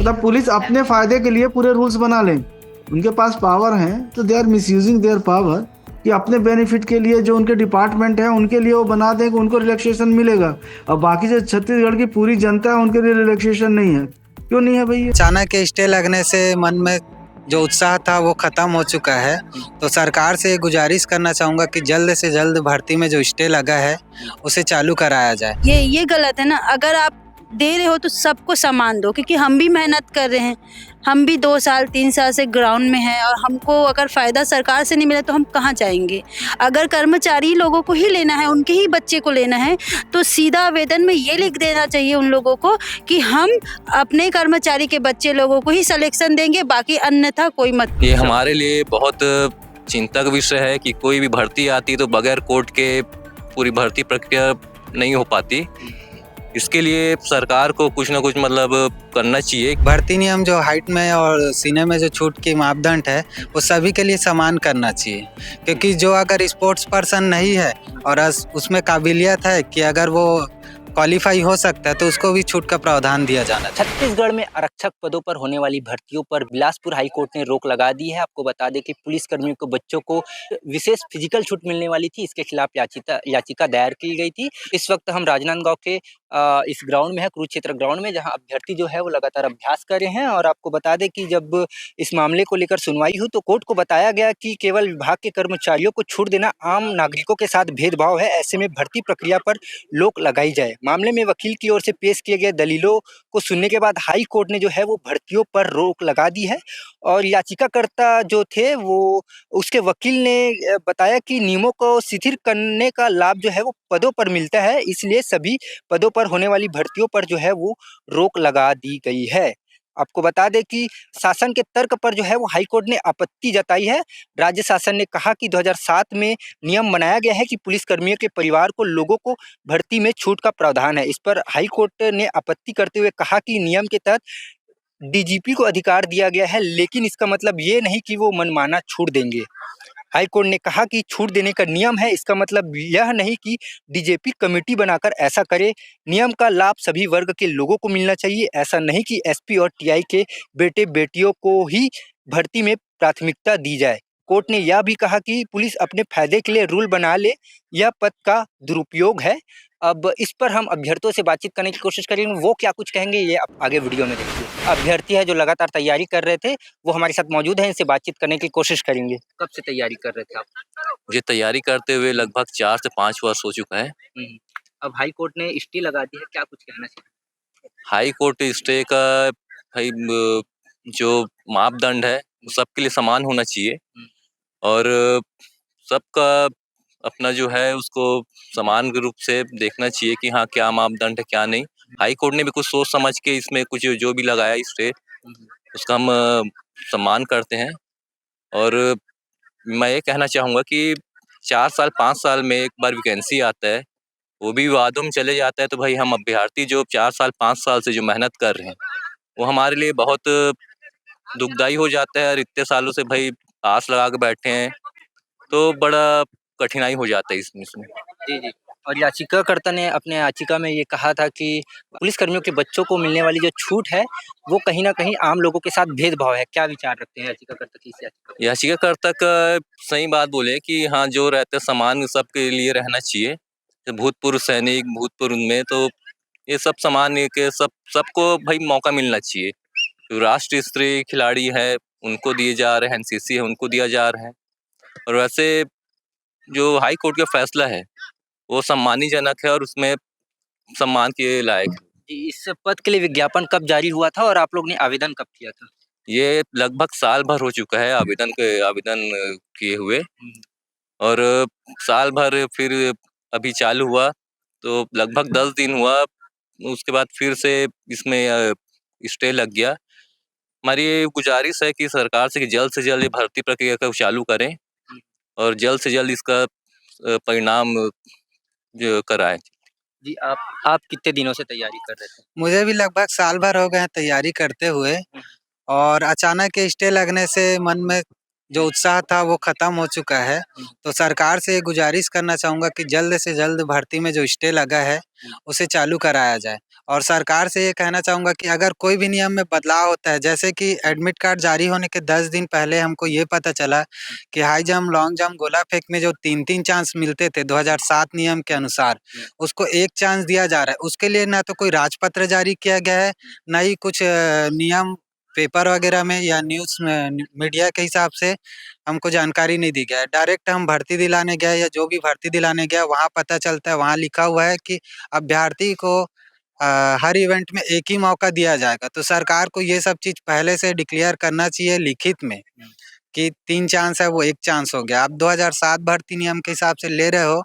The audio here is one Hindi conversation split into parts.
मतलब पुलिस अपने फायदे के लिए पूरे रूल्स बना लें, उनके पास पावर है तो they are misusing their power कि अपने बेनिफिट के लिए जो उनके डिपार्टमेंट है उनके लिए वो बना दें कि उनको रिलैक्सेशन मिलेगा, और बाकी जो छत्तीसगढ़ की पूरी जनता है उनके लिए रिलैक्सेशन नहीं है। क्यों नहीं है भैया? अचानक स्टे लगने से मन में जो उत्साह था वो खत्म हो चुका है। तो सरकार से गुजारिश करना चाहूँगा कि जल्द से जल्द भर्ती में जो स्टे लगा है उसे चालू कराया जाए। ये गलत है ना। अगर आप दे रहे हो तो सबको सामान दो, क्योंकि हम भी मेहनत कर रहे हैं। हम भी 2 साल 3 साल से ग्राउंड में हैं, और हमको अगर फ़ायदा सरकार से नहीं मिला तो हम कहाँ जाएंगे। अगर कर्मचारी लोगों को ही लेना है, उनके ही बच्चे को लेना है, तो सीधा आवेदन में ये लिख देना चाहिए उन लोगों को कि हम अपने कर्मचारी के बच्चे लोगों को ही सिलेक्शन देंगे, बाकी अन्यथा कोई मत। ये हमारे लिए बहुत चिंता का विषय है कि कोई भी भर्ती आती तो बगैर कोर्ट के पूरी भर्ती प्रक्रिया नहीं हो पाती। इसके लिए सरकार को कुछ ना कुछ मतलब करना चाहिए। भर्ती नियम जो हाइट में और सीने में जो छूट की मापदंड है वो सभी के लिए समान करना चाहिए, क्योंकि जो अगर स्पोर्ट्स पर्सन नहीं है और उसमें काबिलियत है कि अगर वो क्वालिफाई हो सकता है तो उसको भी छूट का प्रावधान दिया जाना चाहिए। छत्तीसगढ़ में आरक्षक पदों पर होने वाली भर्तियों पर बिलासपुर हाईकोर्ट ने रोक लगा दी है। आपको बता दें कि पुलिस कर्मियों को बच्चों को विशेष फिजिकल छूट मिलने वाली थी, इसके खिलाफ याचिका दायर की गई थी। इस वक्त हम राजनांदगांव के इस ग्राउंड में है, कुरुक्षेत्र ग्राउंड में, जहां अभ्यर्थी जो है वो लगातार अभ्यास कर रहे हैं। और आपको बता दें कि जब इस मामले को लेकर सुनवाई हुई तो कोर्ट को बताया गया कि केवल विभाग के कर्मचारियों को छूट देना आम नागरिकों के साथ भेदभाव है, ऐसे में भर्ती प्रक्रिया पर रोक लगाई जाए। मामले में वकील की ओर से पेश किए गए दलीलों को सुनने के बाद हाई कोर्ट ने जो है वो भर्तियों पर रोक लगा दी है। और याचिकाकर्ता जो थे वो उसके वकील ने बताया कि नियमों को शिथिल करने का लाभ जो है वो पदों पर मिलता है, इसलिए सभी पदों पर होने वाली भर्तियों पर जो है वो रोक लगा दी गई है। आपको बता दें कि शासन के तर्क पर जो है वो हाईकोर्ट ने आपत्ति जताई है। राज्य शासन ने कहा कि 2007 में नियम बनाया गया है कि पुलिस कर्मियों के परिवार को लोगों को भर्ती में छूट का प्रावधान है। इस पर हाईकोर्ट ने आपत्ति करते हुए कहा कि नियम के तहत डीजीपी को अधिकार दिया गया है, लेकिन इसका मतलब ये नहीं कि वो मनमाना छूट देंगे। हाईकोर्ट ने कहा कि छूट देने का नियम है, इसका मतलब यह नहीं कि डीजीपी कमेटी बनाकर ऐसा करे। नियम का लाभ सभी वर्ग के लोगों को मिलना चाहिए, ऐसा नहीं कि एसपी और टीआई के बेटे बेटियों को ही भर्ती में प्राथमिकता दी जाए। कोर्ट ने यह भी कहा कि पुलिस अपने फायदे के लिए रूल बना ले, यह पद का दुरुपयोग है। अब इस पर हम अभ्यर्थियों से बातचीत करने की कोशिश करेंगे, वो क्या कुछ कहेंगे ये आप आगे वीडियो में देखिए। अभ्यर्थी है जो लगातार तैयारी कर रहे थे, वो हमारे साथ मौजूद हैं, इनसे बातचीत करने की कोशिश करेंगे। कब से तैयारी कर रहे थे आप? मुझे तैयारी करते हुए लगभग 4 से 5 वर्ष हो चुका है। अब हाई कोर्ट ने स्टे लगा दी है, क्या कुछ कहना चाहिए? हाई कोर्ट स्टे का भाई जो मापदंड है वो सबके लिए समान होना चाहिए, और सबका अपना जो है उसको समान रूप से देखना चाहिए कि हाँ क्या मापदंड है क्या नहीं। हाई कोर्ट ने भी कुछ सोच समझ के इसमें कुछ जो भी लगाया स्टे उसका हम सम्मान करते हैं। और मैं ये कहना चाहूँगा कि 4 साल 5 साल में एक बार वैकेंसी आता है, वो भी वादों में चले जाता है, तो भाई हम अभ्यर्थी जो 4 साल 5 साल से जो मेहनत कर रहे हैं वो हमारे लिए बहुत दुखदाई हो जाता है। और इतने सालों से भाई आस लगा के बैठे हैं तो बड़ा कठिनाई हो जाता है इसमें। जी, जी। और याचिकाकर्ता ने अपने याचिका में ये कहा था कि पुलिस कर्मियों के बच्चों को मिलने वाली जो छूट है, वो कहीं न कहीं आम लोगों के साथ भेदभाव है। क्या विचार रखते हैं याचिकाकर्ता की इस याचिका पर? याचिकाकर्ता का सही बात बोले कि हाँ जो रहते समान सबके लिए रहना चाहिए। भूतपूर्व सैनिक, भूतपूर्व में तो ये सब समान है कि सबको भाई मौका मिलना चाहिए। जो राष्ट्रीय स्तरीय खिलाड़ी है उनको दिए जा रहे हैं, एनसीसी है उनको दिया जा रहा है। और वैसे जो हाई कोर्ट का फैसला है वो सम्मानजनक है और उसमें सम्मान के लायक है। जी, इस पद के लिए विज्ञापन कब जारी हुआ था और आप लोग ने आवेदन कब किया था? ये लगभग साल भर हो चुका है आवेदन किए हुए, और साल भर फिर अभी चालू हुआ तो लगभग 10 दिन हुआ। उसके बाद फिर से इसमें स्टे लग गया। हमारी ये गुजारिश है कि सरकार से कि जल्द से जल्द ये भर्ती प्रक्रिया को चालू करें और जल्द से जल्द इसका परिणाम जो कराएं। जी, आप कितने दिनों से तैयारी कर रहे थे? मुझे भी लगभग साल भर हो गए हैं तैयारी करते हुए, और अचानक स्टे लगने से मन में जो उत्साह था वो खत्म हो चुका है। तो सरकार से गुजारिश करना चाहूँगा कि जल्द से जल्द भर्ती में जो स्टे लगा है, उसे चालू कराया जाए। और सरकार से ये कहना चाहूँगा कि अगर कोई भी नियम में बदलाव होता है, जैसे कि एडमिट कार्ड जारी होने के 10 दिन पहले हमको ये पता चला कि हाई जंप, लॉन्ग जंप, गोला फेंक में जो 3-3 चांस मिलते थे 2007 नियम के अनुसार, उसको 1 चांस दिया जा रहा है। उसके लिए ना तो कोई राजपत्र जारी किया गया है, ना ही कुछ नियम पेपर वगैरह में या न्यूज़ में मीडिया के हिसाब से हमको जानकारी नहीं दी गया है। डायरेक्ट हम भर्ती दिलाने गए या जो भी भर्ती दिलाने गया, वहाँ पता चलता है, वहाँ लिखा हुआ है कि अभ्यर्थी को हर इवेंट में एक ही मौका दिया जाएगा। तो सरकार को ये सब चीज़ पहले से डिक्लेयर करना चाहिए लिखित में कि 3 चांस है, वो 1 चांस हो गया। आप 2007 भर्ती नियम के हिसाब से ले रहे हो,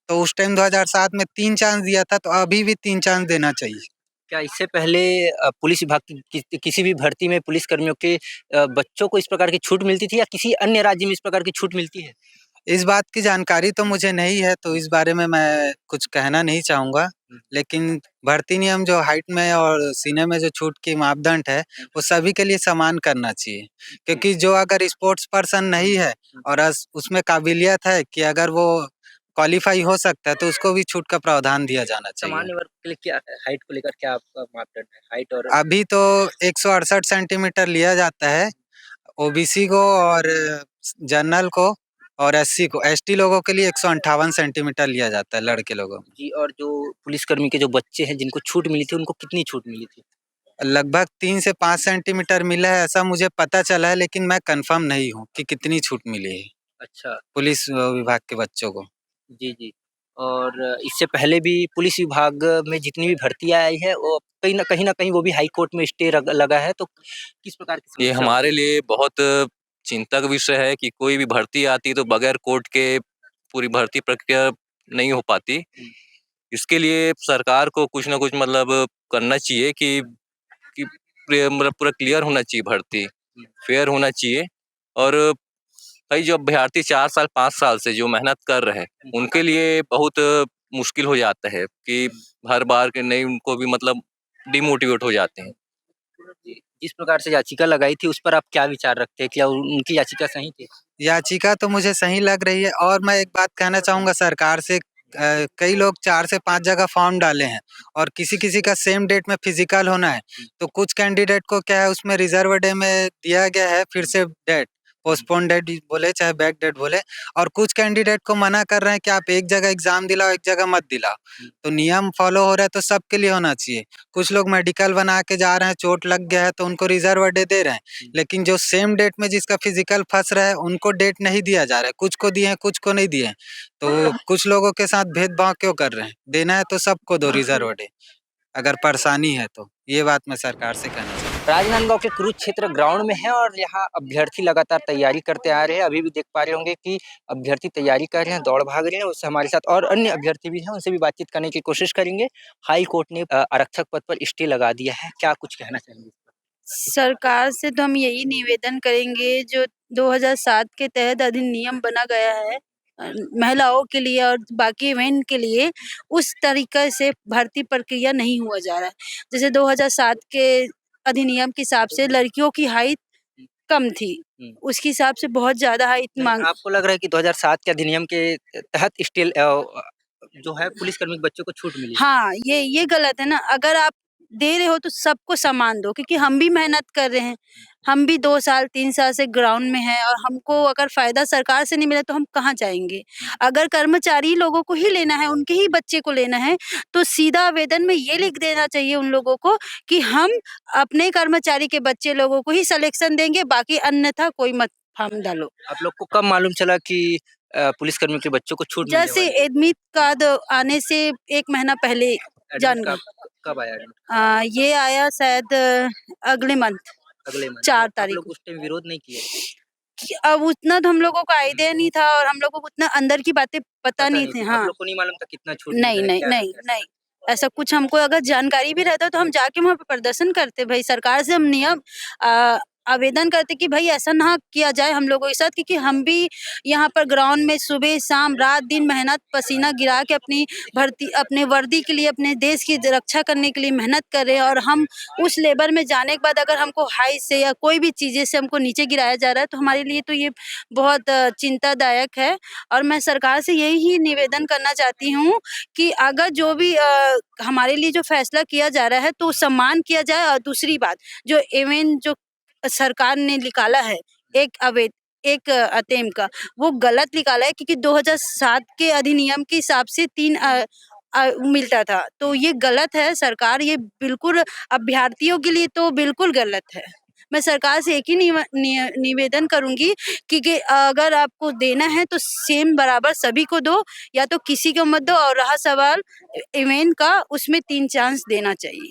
तो उस टाइम 2007 में 3 चांस दिया था, तो अभी भी 3 चांस देना चाहिए। क्या इससे पहले पुलिस विभाग की किसी भी भर्ती में पुलिस कर्मियों के बच्चों को इस प्रकार की छूट मिलती थी या किसी अन्य राज्य में इस प्रकार की छूट मिलती है? इस बात की जानकारी तो मुझे नहीं है, तो इस बारे में मैं कुछ कहना नहीं चाहूँगा। लेकिन भर्ती नियम जो हाइट में और सीने में जो छूट की मापदंड है, वो सभी के लिए समान करना चाहिए। क्योंकि जो अगर स्पोर्ट्स पर्सन नहीं है और उसमें काबिलियत है कि अगर वो क्वालीफाई हो सकता है, तो उसको भी छूट का प्रावधान दिया जाना चाहिए। सामान्य वर्ग के लिए क्या है? हाइट को लेकर क्या आपका मापदंड है? हाइट और अभी तो 168 सेंटीमीटर लिया जाता है ओबीसी को, और जनरल को, और एससी को। एसटी लोगों के लिए 158 सेंटीमीटर लिया जाता है लड़के लोगों में। जी, और जो पुलिसकर्मी के जो बच्चे हैं जिनको छूट मिली थी, उनको कितनी छूट मिली थी? लगभग 3 से 5 सेंटीमीटर मिला है, ऐसा मुझे पता चला है, लेकिन मैं कंफर्म नहीं हूँ कि कितनी छूट मिली है अच्छा, पुलिस विभाग के बच्चों को। जी, जी। और इससे पहले भी पुलिस विभाग में जितनी भी भर्तियाँ आई है, वो कहीं न कहीं वो भी हाई कोर्ट में स्टे लगा है, तो किस प्रकार की ये समस्या हमारे होती है? लिए बहुत चिंता का विषय है कि कोई भी भर्ती आती है तो बगैर कोर्ट के पूरी भर्ती प्रक्रिया नहीं हो पाती। इसके लिए सरकार को कुछ ना कुछ मतलब करना चाहिए कि मतलब पूरा क्लियर होना चाहिए भर्ती, फेयर होना चाहिए। और भाई जो अभ्यर्थी 4 साल 5 साल से जो मेहनत कर रहे हैं, उनके लिए बहुत मुश्किल हो जाता है कि हर बार के नहीं, उनको भी मतलब डिमोटिवेट हो जाते हैं। जी, जिस प्रकार से याचिका लगाई थी, उस पर आप क्या विचार रखते हैं? क्या उनकी याचिका सही थी? याचिका तो मुझे सही लग रही है, और मैं एक बात कहना चाहूँगा सरकार से। कई लोग 4 से 5 जगह फॉर्म डाले हैं और किसी-किसी का सेम डेट में फिजिकल होना है। तो कुछ कैंडिडेट को क्या है, उसमें रिजर्व डे में दिया गया है फिर से डेट, पोस्टपोन डेट बोले चाहे बैक डेट बोले, और कुछ कैंडिडेट को मना कर रहे हैं कि आप एक जगह एग्ज़ाम दिलाओ, एक जगह मत दिलाओ। तो नियम फॉलो हो रहा है तो सबके लिए होना चाहिए। कुछ लोग मेडिकल बना के जा रहे हैं, चोट लग गया है तो उनको रिजर्व डे दे रहे हैं। लेकिन जो सेम डेट में जिसका फिजिकल फँस रहा है, उनको डेट नहीं दिया जा रहा है। कुछ को दिए हैं, कुछ को नहीं दिए हैं। तो कुछ लोगों के साथ भेदभाव क्यों कर रहे हैं? देना है तो सबको दो रिजर्व डे, अगर परेशानी है तो। ये बात मैं सरकार से कहना चाहूँगा। राजनांदगांव के कुरुक्षेत्र ग्राउंड में है और यहाँ अभ्यर्थी लगातार तैयारी करते आ रहे हैं। अभी भी देख पा रहे होंगे कि अभ्यर्थी तैयारी कर रहे हैं, दौड़ भाग रहे हैं। उससे हमारे साथ और अन्य अभ्यर्थी भी हैं, उनसे भी बातचीत करने की कोशिश करेंगे। हाई कोर्ट ने आरक्षक पद पर स्टे लगा दिया है। क्या कुछ कहना चाहेंगे? सरकार से तो हम यही निवेदन करेंगे, जो 2007 के तहत अधिनियम बना गया है महिलाओं के लिए और बाकी इवेंट के लिए, उस तरीके से भर्ती प्रक्रिया नहीं हुआ जा रहा है। जैसे 2007 के अधिनियम के हिसाब से लड़कियों की हाइट कम थी, उसके हिसाब से बहुत ज़्यादा हाइट मांग। आपको लग रहा है कि 2007 के अधिनियम के तहत स्टिल जो है पुलिसकर्मी के बच्चों को छूट मिली है? हाँ, ये गलत है ना। अगर आप दे रहे हो तो सबको समान दो, क्योंकि हम भी मेहनत कर रहे हैं। हम भी 2 साल 3 साल से ग्राउंड में हैं और हमको अगर फ़ायदा सरकार से नहीं मिला तो हम कहाँ जाएँगे? अगर कर्मचारी लोगों को ही लेना है, उनके ही बच्चे को लेना है, तो सीधा आवेदन में ये लिख देना चाहिए उन लोगों को कि हम अपने कर्मचारी के बच्चे लोगों को ही सिलेक्शन देंगे, बाकी अन्यथा कोई मत फॉर्म डालो। आप लोग को कब मालूम चला कि पुलिसकर्मियों के बच्चों को छूट मिलने जैसे वाली है? एडमिट कार्ड आने से 1 महीना पहले जान एडमिट गए। कब आया एडमिट? ये आया शायद अगले मंथ अगले मंथ। 4 तो आप तारीख लोग को। उस टाइम विरोध नहीं किए? कि अब उतना तो हम लोगों को आइडिया नहीं था और हम लोगों को उतना अंदर की बातें पता नहीं थी। आप हाँ, लोग को नहीं मालूम था कितना छूट मिल नहीं, रहा है, नहीं, क्या नहीं, है? नहीं। ऐसा कुछ हमको अगर जानकारी भी रहता तो हम जाके वहाँ पे प्रदर्शन करते। भई सरकार से हम नियम आवेदन करते कि भाई ऐसा ना किया जाए हम लोगों के साथ, क्योंकि हम भी यहाँ पर ग्राउंड में सुबह शाम रात दिन मेहनत पसीना गिरा के अपनी भर्ती अपने वर्दी के लिए अपने देश की रक्षा करने के लिए मेहनत कर रहे हैं, और हम उस लेबर में जाने के बाद अगर हमको हाइट से या कोई भी चीज़ें से हमको नीचे गिराया जा रहा है, तो हमारे लिए तो ये बहुत चिंतादायक है। और मैं सरकार से यही निवेदन करना चाहती हूँ कि अगर जो भी हमारे लिए जो फैसला किया जा रहा है तो सम्मान किया जाए। और दूसरी बात, जो इवेंट जो सरकार ने निकाला है एक अतेम का, वो गलत निकाला है, क्योंकि 2007 के अधिनियम के हिसाब से 3 मिलता था, तो ये गलत है। सरकार ये बिल्कुल अभ्यर्थियों के लिए तो बिल्कुल गलत है। मैं सरकार से एक ही निवेदन करूंगी कि अगर आपको देना है तो सेम बराबर सभी को दो, या तो किसी को मत दो। और रहा सवाल इवेंट का, उसमें 3 चांस देना चाहिए।